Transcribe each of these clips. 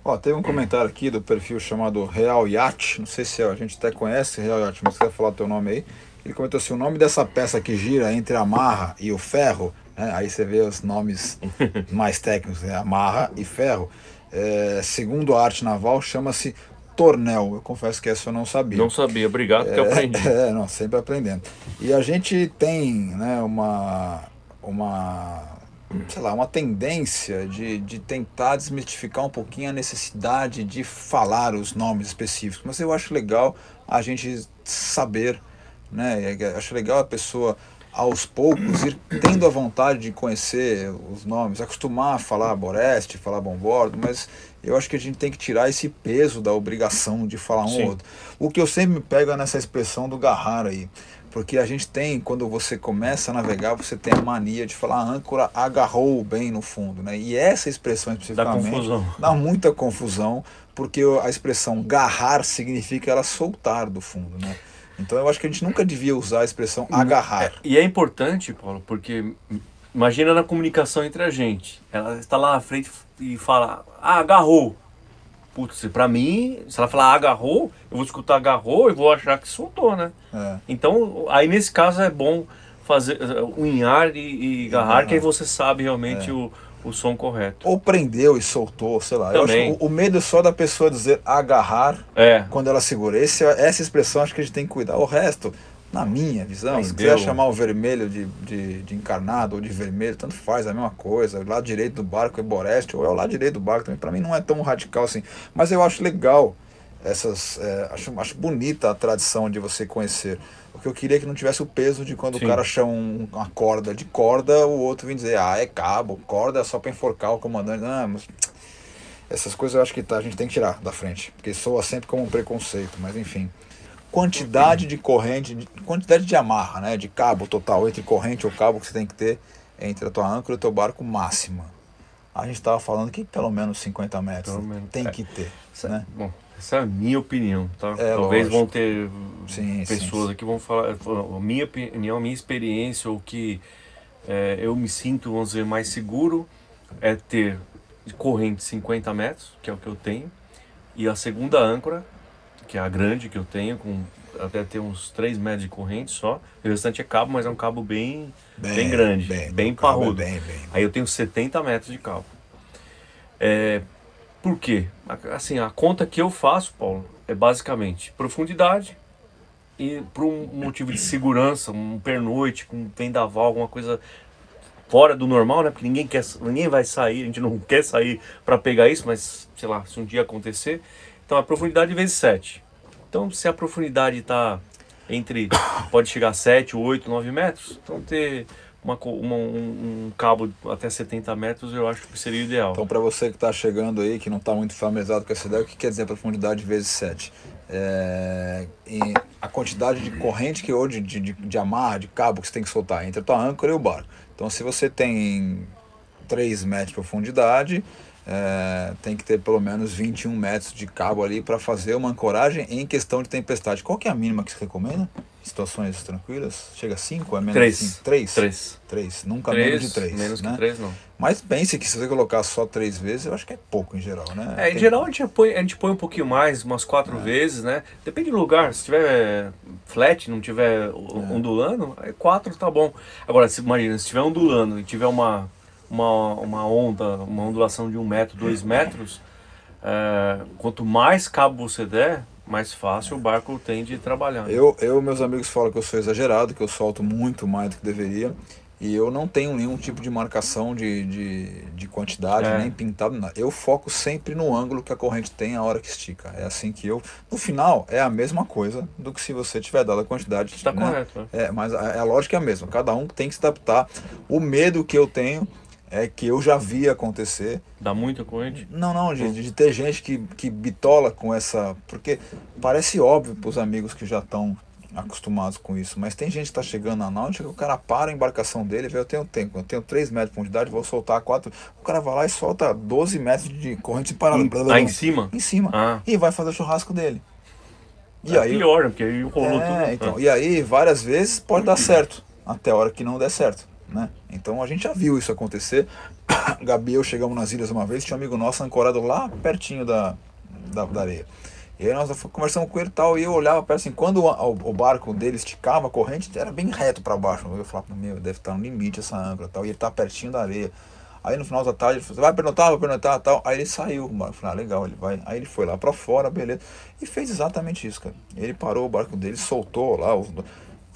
Ó, teve um comentário aqui do perfil chamado Real Yacht, não sei se a gente até conhece Real Yacht, mas você quer falar o teu nome aí? Ele comentou assim, o nome dessa peça que gira entre a marra e o ferro, né? Aí você vê os nomes mais técnicos, né? Amarra e ferro. Segundo a arte naval, chama-se tornel. Eu confesso que essa eu não Não sabia. sabia, obrigado que eu aprendi. Não, sempre aprendendo. E a gente tem, né, uma, sei lá, uma tendência de tentar desmistificar um pouquinho a necessidade de falar os nomes específicos. Mas eu acho legal a gente saber, né? Acho legal a pessoa aos poucos ir tendo a vontade de conhecer os nomes, acostumar a falar Boreste, falar Bombordo, mas eu acho que a gente tem que tirar esse peso da obrigação de falar um ou Sim, outro. O que eu sempre me pego é nessa expressão do garrar aí, porque a gente tem, quando você começa a navegar, você tem a mania de falar a âncora agarrou bem no fundo, né? E essa expressão dá especificamente confusão. dá muita confusão, porque a expressão garrar significa ela soltar do fundo, né? Então eu acho que a gente nunca devia usar a expressão agarrar. E é importante, Paulo, porque imagina na comunicação entre a gente. Ela está lá na frente e fala, ah, agarrou. Putz, pra mim, se ela falar agarrou, eu vou escutar agarrou e vou achar que soltou, né? É, Então, aí nesse caso é bom fazer unhar e e agarrar, que aí garrar. você sabe realmente o som correto. Ou prendeu e soltou, sei lá. Eu acho que Também. o medo é só da pessoa dizer agarrar É, quando ela segura. Essa expressão acho que a gente tem que cuidar. O resto, na minha visão, se quiser prendeu. chamar o vermelho de encarnado ou de vermelho, tanto faz, é a mesma coisa. O lado direito do barco é Boreste, ou é o lado direito do barco também. Pra mim não é tão radical assim. Mas eu acho legal acho bonita a tradição de você conhecer. O que eu queria é que não tivesse o peso de quando o Sim. cara chama uma corda de corda, o outro vem dizer, ah, é cabo, corda é só para enforcar o comandante. Não, mas essas coisas eu acho que a gente tem que tirar da frente, porque soa sempre como um preconceito, mas enfim. Quantidade de corrente, quantidade de amarra, né, de cabo total, entre corrente ou cabo que você tem que ter entre a tua âncora e o teu barco máxima. A gente estava falando que pelo menos 50 metros Pelo menos. tem que ter, né? Bom, essa é a minha opinião, tá? É Talvez vão lógico. ter Sim, sim, pessoas sim. aqui que vão falar, a minha opinião, a minha experiência, o que eu me sinto, vamos dizer, mais seguro é ter de corrente 50 metros, que é o que eu tenho, e a segunda âncora, que é a grande que eu tenho, com até ter uns 3 metros de corrente só. O restante é cabo, mas é um cabo bem grande, Teu bem cabo é parrudo. bem. Aí eu tenho 70 metros de cabo. Por quê? Assim, a conta que eu faço, Paulo, é basicamente profundidade e por um motivo de segurança, um pernoite com vendaval, alguma coisa fora do normal, né? Porque ninguém vai sair, a gente não quer sair para pegar isso, mas sei lá, se um dia acontecer, então a profundidade vezes 7. Então, se a profundidade está entre, pode chegar a 7, 8, 9 metros, então ter um cabo até 70 metros eu acho que seria o ideal. Então, para você que está chegando aí, que não está muito familiarizado com essa ideia, o que quer dizer profundidade vezes 7? E a quantidade de corrente que ou de amarra, de cabo que você tem que soltar entre a tua âncora e o barco. Então, se você tem 3 metros de profundidade, tem que ter pelo menos 21 metros de cabo ali para fazer uma ancoragem em questão de tempestade. Qual que é a mínima que se recomenda? Situações tranquilas? Chega a 5? É menos de 5? 3. 3? 3. 3. Nunca menos de 3, 3, menos que né? 3 não. Mas pense que se você colocar só 3 vezes, eu acho que é pouco em geral, né? Em geral a gente põe um pouquinho mais, umas 4 vezes, né? Depende do lugar, se tiver flat, não tiver ondulando, aí 4 tá bom. Agora, imagina, se tiver ondulando e tiver uma onda, uma ondulação de 1 metro, 2 metros, quanto mais cabo você der, mais fácil o barco tende a trabalhar, né? Meus amigos falam que eu sou exagerado, que eu solto muito mais do que deveria. E eu não tenho nenhum tipo de marcação de quantidade, É, nem pintado, nada. Eu foco sempre no ângulo que a corrente tem a hora que estica. É assim que eu. No final, é a mesma coisa do que se você tiver dado a quantidade, tá né? correto, né? Mas a lógica é a mesma. Cada um tem que se adaptar. O medo que eu tenho é que eu já vi acontecer. Dá muita corrente. Não, de ter gente que bitola com essa. Porque parece óbvio para os amigos que já estão acostumados com isso, mas tem gente que está chegando na náutica, o cara para a embarcação dele, vê, eu tenho tempo, eu tenho 3 metros de profundidade, vou soltar 4, o cara vai lá e solta 12 metros de corrente parada, Em cima? em cima, Ah, e vai fazer o churrasco dele. E é aí, pior, né? Porque aí rolou tudo. então, e aí várias vezes pode dar certo, até a hora que não der certo. né? Então a gente já viu isso acontecer. Gabi e eu chegamos nas ilhas uma vez, tinha um amigo nosso ancorado lá pertinho da areia. E aí nós conversamos com ele e tal, e eu olhava para assim, quando o barco dele esticava a corrente, era bem reto para baixo. Eu falava, meu, deve estar no limite essa âncora tal, e ele tá pertinho da areia. Aí no final da tarde ele falou, você vai pernotar tal. Aí ele saiu, eu falei, legal, ele vai. Aí ele foi lá para fora, beleza. E fez exatamente isso, cara. Ele parou o barco dele, soltou lá.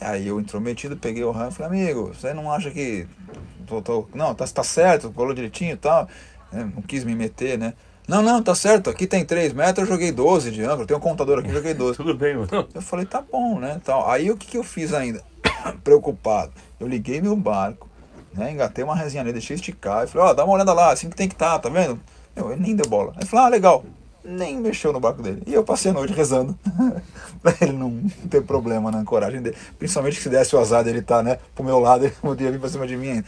Aí eu intrometido, peguei o ramo e falei, amigo, você não acha que. Não, tá certo, colou direitinho e tal. Não quis me meter, né? Não, tá certo, aqui tem 3 metros, eu joguei 12 de âncora, tem um contador aqui, eu joguei 12. Tudo bem, mano. Eu falei, tá bom, né? Tal. Aí o que eu fiz ainda? Preocupado. Eu liguei meu barco, né? Engatei uma resinha nele, deixei esticar. E falei, dá uma olhada lá, assim que tem que tá vendo? Ele nem deu bola. Aí falei, legal. Nem mexeu no barco dele. E eu passei a noite rezando. Pra ele não ter problema na ancoragem dele. Principalmente que se desse o azar dele estar, né, pro meu lado, ele poderia vir pra cima de mim ainda.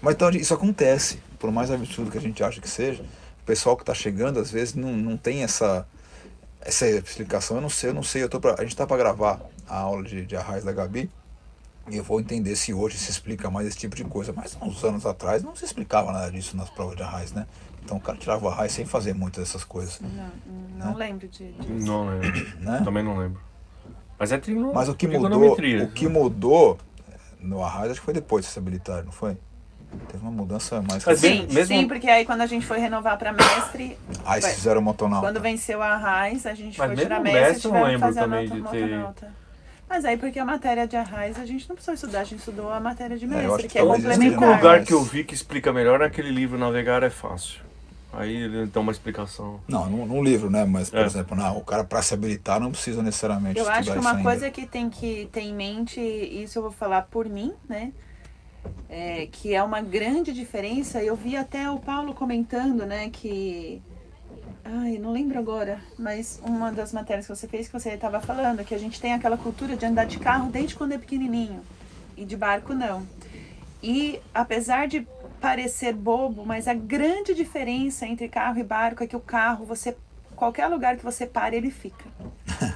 Mas então isso acontece. Por mais absurdo que a gente acha que seja, o pessoal que está chegando, às vezes, não tem essa explicação. Eu não sei, a gente tá para gravar a aula de arraiz da Gabi, e eu vou entender se hoje se explica mais esse tipo de coisa. Mas uns anos atrás não se explicava nada disso nas provas de arraiz, né? Então o cara tirava o arraiz sem fazer muitas dessas coisas. Não lembro disso. Não lembro. Né? Também não lembro. Mas é Mas o que mudou no arraiz, acho que foi depois de se habilitar, não foi? Teve uma mudança mais recente. Sim, porque aí quando a gente foi renovar para mestre... Aí vocês fizeram motonauta. Quando venceu a arraiz, a gente mas foi tirar mestre e não lembro fazer também a de motonauta. Mas aí porque a matéria de arraiz a gente não precisou estudar, a gente estudou a matéria de mestre, que é o complementar. único lugar que eu vi que explica melhor é aquele livro Navegar é Fácil. Aí ele dá uma explicação. Não, num livro, né? Mas, por exemplo, o cara para se habilitar não precisa necessariamente estudar isso. Eu acho que uma coisa que tem que ter em mente, isso eu vou falar por mim, né? Que é uma grande diferença. Eu vi até o Paulo comentando, né, que... Ai, não lembro agora, mas uma das matérias que você fez, que você estava falando, que a gente tem aquela cultura de andar de carro desde quando é pequenininho, e de barco não. E apesar de parecer bobo, mas a grande diferença entre carro e barco é que o carro, qualquer lugar que você pare, ele fica.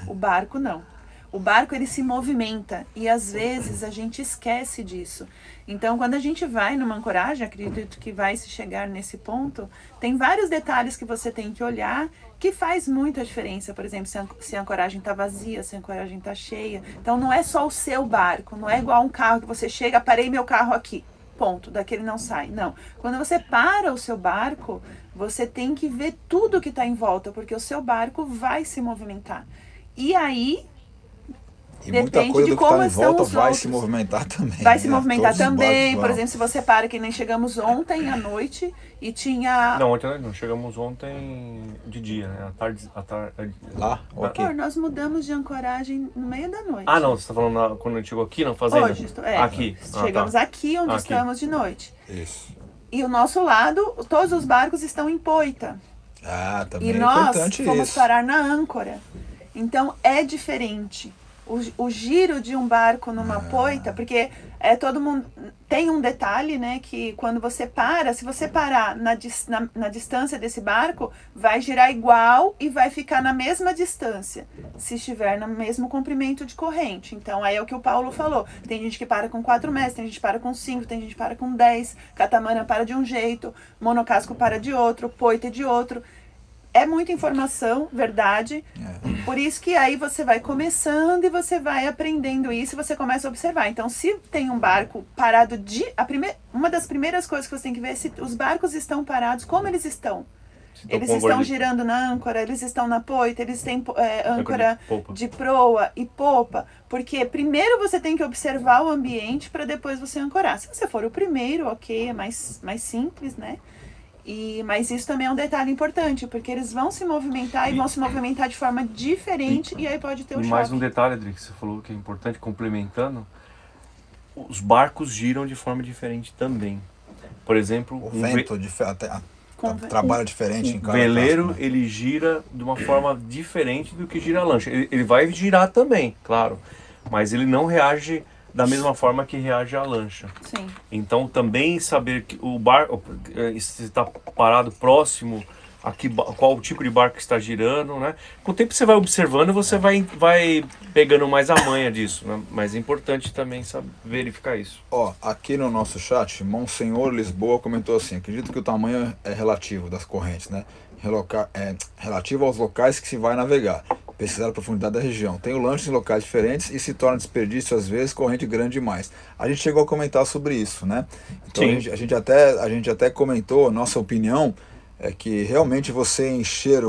O barco não. O barco, ele se movimenta e às vezes a gente esquece disso. Então, quando a gente vai numa ancoragem, acredito que vai se chegar nesse ponto, tem vários detalhes que você tem que olhar que faz muita diferença. Por exemplo, se a ancoragem está vazia, se a ancoragem está cheia. Então, não é só o seu barco, não é igual um carro que você chega, parei meu carro aqui, ponto, daquele não sai. Não. Quando você para o seu barco, você tem que ver tudo que está em volta, porque o seu barco vai se movimentar. E aí... E muita coisa do que está em volta vai se movimentar também. Vai se movimentar também. Por exemplo, se você para, que nem chegamos ontem à noite e tinha... Não, ontem não. Chegamos ontem de dia, né? À tarde. Lá? Ok. Nós mudamos de ancoragem no meio da noite. Ah, não. Você está falando quando a gente chegou aqui na fazenda? Hoje, aqui. Chegamos aqui onde estamos de noite. Isso. E o nosso lado, todos os barcos estão em poita. Ah, também é importante. E nós fomos parar na âncora. Então, é diferente. O giro de um barco numa poita, porque todo mundo tem um detalhe, né, que quando você para, se você parar na distância desse barco, vai girar igual e vai ficar na mesma distância, se estiver no mesmo comprimento de corrente. Então, aí é o que o Paulo falou. Tem gente que para com 4 metros, tem gente que para com 5, tem gente que para com 10, catamarã para de um jeito, monocasco para de outro, poita de outro. É muita informação, verdade. Por isso que aí você vai começando e você vai aprendendo isso e você começa a observar. Então, se tem um barco parado uma das primeiras coisas que você tem que ver é se os barcos estão parados, como eles estão. Eles estão girando na âncora, eles estão na poita, eles têm âncora de proa e popa. Porque primeiro você tem que observar o ambiente para depois você ancorar. Se você for o primeiro, ok, é mais simples, né? Mas isso também é um detalhe importante, porque eles vão se movimentar e vão se movimentar de forma diferente e aí pode ter um choque. Mais um detalhe, Adri, que você falou que é importante, complementando, os barcos giram de forma diferente também. Por exemplo, o vento trabalha diferente em cada veleiro, caso, né? Ele gira de uma forma diferente do que gira a lancha. Ele vai girar também, claro, mas ele não reage da mesma forma que reage a lancha. Sim. Então também saber que o barco, se está parado próximo qual o tipo de barco que está girando, né? Com o tempo você vai observando, você vai pegando mais a manha disso, né? Mas é importante também saber verificar isso. Ó, aqui no nosso chat, Monsenhor Lisboa comentou assim: acredito que o tamanho é relativo das correntes, né? Relativo aos locais que se vai navegar, pesquisar a profundidade da região. Tem lanches em locais diferentes e se torna desperdício às vezes corrente grande demais. A gente chegou a comentar sobre isso, né? Então a gente até comentou, nossa opinião é que realmente você encher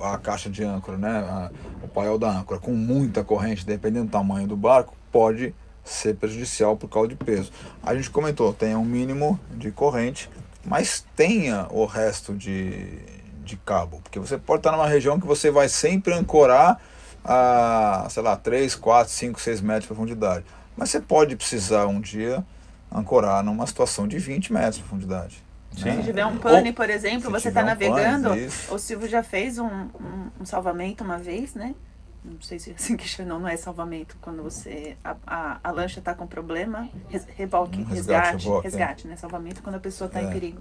a caixa de âncora, né? O paiol da âncora com muita corrente, dependendo do tamanho do barco, pode ser prejudicial por causa de peso. A gente comentou, tenha um mínimo de corrente, mas tenha o resto de cabo, porque você pode estar numa região que você vai sempre ancorar a, sei lá, 3, 4, 5, 6 metros de profundidade, mas você pode precisar um dia ancorar numa situação de 20 metros de profundidade. Se tiver um pane, por exemplo, você está navegando, o Silvio já fez um salvamento uma vez, né? Não sei se é assim que chama, não é salvamento, quando você a lancha está com problema, resgate, né? Salvamento quando a pessoa está em perigo.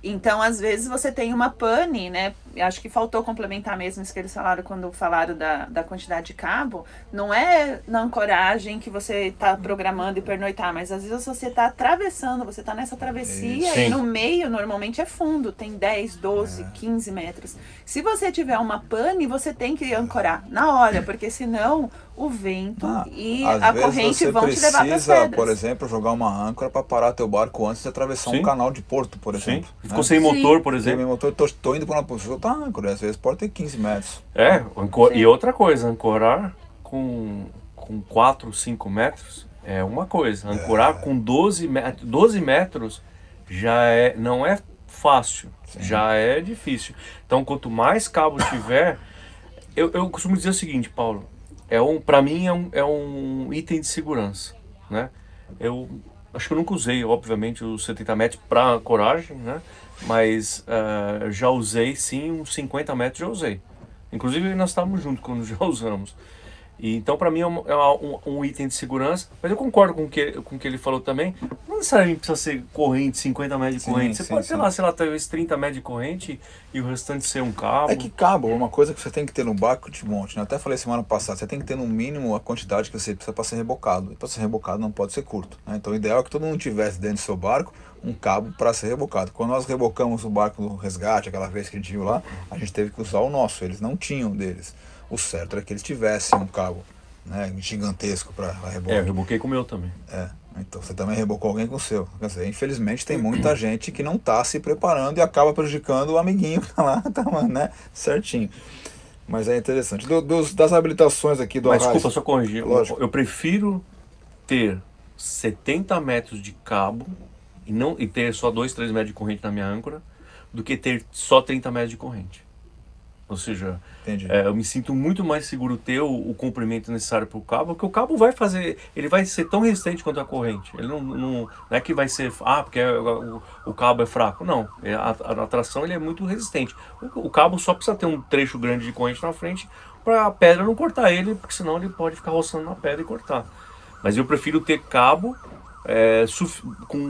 Então, às vezes, você tem uma pane, né? Acho que faltou complementar mesmo isso que eles falaram quando falaram da quantidade de cabo. Não é na ancoragem que você está programando e pernoitar, mas às vezes você está atravessando, você está nessa travessia e no meio, normalmente é fundo, tem 10, 12, 15 metros. Se você tiver uma pane, você tem que ancorar na hora, porque senão o vento e a corrente vão te levar para as pedras. Você precisa, por exemplo, jogar uma âncora para parar teu barco antes de atravessar um canal de porto, por exemplo. Ficou sem motor, por exemplo. Sem motor, tô indo para uma posição, tá âncora, às vezes pode ter 15 metros. E outra coisa, ancorar com 4, 5 metros é uma coisa. Ancorar com 12 metros já não é fácil, já é difícil. Então, quanto mais cabo tiver, eu costumo dizer o seguinte, Paulo, para mim é um item de segurança, né? Eu acho que eu nunca usei, obviamente, os 70 metros para ancoragem, né? Mas já usei sim, uns 50 metros já usei. Inclusive nós estávamos juntos quando já usamos. E, então para mim é um item de segurança. Mas eu concordo com o que ele falou também. Não necessariamente precisa ser corrente, 50 metros de corrente. Você pode ter lá, sei lá, talvez 30 metros de corrente e o restante ser um cabo. É que cabo é uma coisa que você tem que ter no barco de monte, né? Até falei semana passada, você tem que ter no mínimo a quantidade que você precisa para ser rebocado. E para ser rebocado não pode ser curto, né? Então o ideal é que todo mundo tivesse dentro do seu barco um cabo para ser rebocado. Quando nós rebocamos o barco do resgate, aquela vez que a gente viu lá, a gente teve que usar o nosso, eles não tinham deles. O certo era que eles tivessem um cabo, né, gigantesco para rebocar. Eu reboquei com o meu também. Então você também rebocou alguém com o seu. Quer dizer, infelizmente tem muita gente que não está se preparando e acaba prejudicando o amiguinho que tá lá, né, certinho. Mas é interessante. Das habilitações aqui do Mas desculpa, só corrigir. Eu prefiro ter 70 metros de cabo e ter só 2, 3 metros de corrente na minha âncora do que ter só 30 metros de corrente. Ou seja, eu me sinto muito mais seguro ter o comprimento necessário para o cabo, porque o cabo ele vai ser tão resistente quanto a corrente. Ele não é que vai ser, porque o cabo é fraco. Não, a tração ele é muito resistente. O cabo só precisa ter um trecho grande de corrente na frente para a pedra não cortar ele, porque senão ele pode ficar roçando na pedra e cortar. Mas eu prefiro ter cabo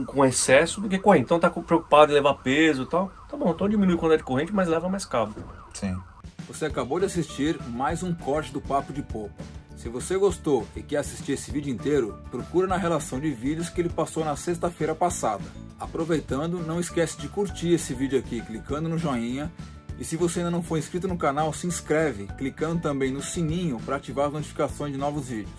com excesso do que corrente. Então tá preocupado em levar peso e tal. Tá bom, então diminui a quantidade de corrente, mas leva mais cabo. Sim. Você acabou de assistir mais um corte do Papo de Popa. Se você gostou e quer assistir esse vídeo inteiro, procura na relação de vídeos que ele passou na sexta-feira passada. Aproveitando, não esquece de curtir esse vídeo aqui clicando no joinha. E se você ainda não for inscrito no canal, se inscreve, clicando também no sininho para ativar as notificações de novos vídeos.